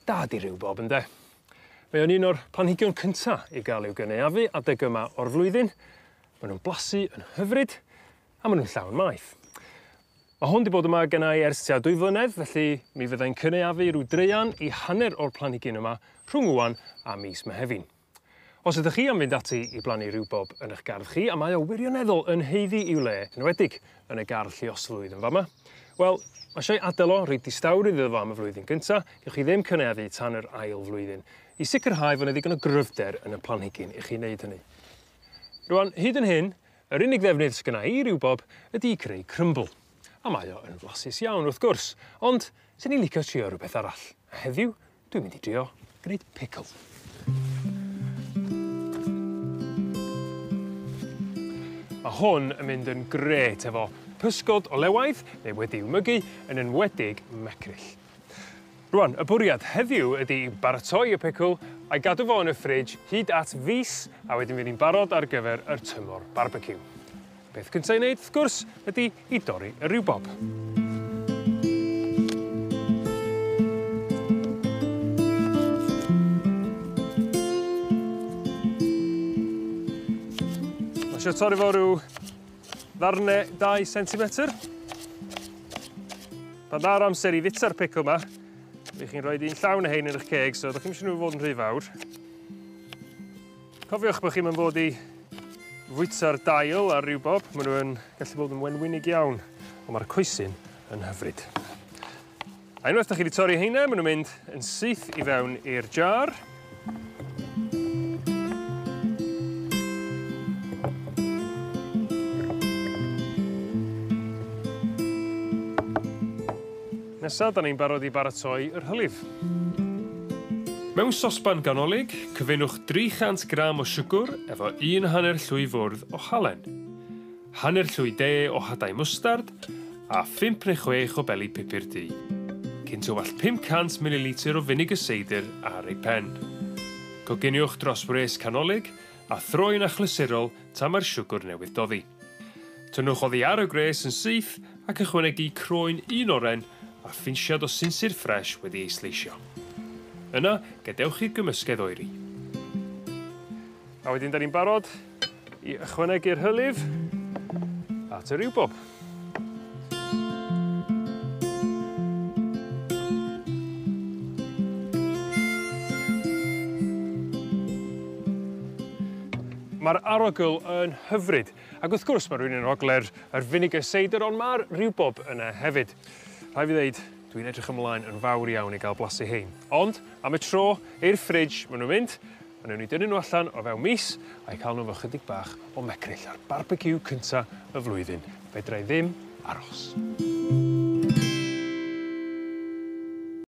da di rhubarb ynde. Mae o'n un o'r planhigion cynta i gael i'w gynaeafu adeg yma o'r flwyddyn. Maen nhw'n blasu yn hyfryd a maen nhw'n llawn maith. Mae hwn 'di bod yma gennai ers tua 2 flynedd, felly mi fyddai'n cynaeafu rhyw dreian i hanner o'r planhigyn yma rhwng ŵan a mis Mehefin. Os ydych chi am fynd ati i blannu rhubarb yn eich gardd chi, a mae o wirioneddol yn haeddu i'w le, yn enwedig yn y gardd lluosflwydd yn fama, wel, mae eisiau adael o reit distawrydd iddo fo am y flwyddyn gynta, gewch chi ddim cynaeafu tan yr ail flwyddyn, i sicrhau fod 'na ddigon o gryfder yn y planhigyn i chi wneud hynny. Rwan, hyd yn hyn, yr unig ddefnydd sydd gynnai i rhubarb ydi i creu crumble. A mae o yn flasus iawn wrth gwrs, ond sy'n ni'n licio trio rhywbeth arall. A heddiw, dwi'n mynd i drio gwneud pickle. Mae hwn yn mynd yn gret efo pysgod o lewaidd neu wedi'w mygu yn enwedig mecryll. Rwan, y bwriad heddiw ydi i baratoi y pickle a'i gadw fo yn y ffridge hyd at fis a wedyn fydd hi'n barod ar gyfer yr tymor barbecue. Beth cynta i wneud, wrth gwrs, ydi i dorri y rhubarb. Mae eisiau torri fo rhyw ddarnau 2 centimetr. Pan ar amser i fita'r pickle yma, fe chi'n rhoi un llawn o hein yn eich ceg, so ydych chi'n eisiau nhw fod yn rhy fawr. Cofiwch bod chi'n mynd fod i fwyta'r dail ar rhubarb, maen nhw'n gallu bod yn wenwynig iawn, ond mae'r coesyn yn hyfryd. A unwaith da chi wedi torri heina, maen nhw'n mynd yn syth i fewn i'r jar. Nesa, da ni'n barod i baratoi yr hylif. Mewn sosban ganolig, cyfenwch 300 gram o siwgr efo 1/2 llwy fwrdd o halen, 1/2 llwy de o hadau mwstard a 5 neu 6 o beli pupur du. Cyn tywall 500 ml o vinegar cider ar ei pen. Coginwch dros wres canolig a throi'n achlysurol tan mae'r siwgr newydd doddi. Tynnwch oddi ar y gres yn syth ac ychwanegu croen 1 oren a ffinsiad o sinsir ffres wedi ei sleisio. Yna, gadewch i'r gymysgedd oeri. A wedyn da ni'n barod i ychwanegu'r hylif at y rhubarb. Mae'r arogl yn hyfryd, ac wrth gwrs mae rhywun yn ogler yr vinegar cider, ond mae'r rhubarb yna hefyd. Rhaid fi ddeud, dwi'n edrych ymlaen yn fawr iawn i gael blasu hein. Ond, am y tro, i'r ffridge maen nhw'n mynd, a newn ni dynnu nhw allan o fewn mis, a'i cael nhw fo chydig bach o mecryll ar barbecue cynta y flwyddyn. Fedra i ddim aros.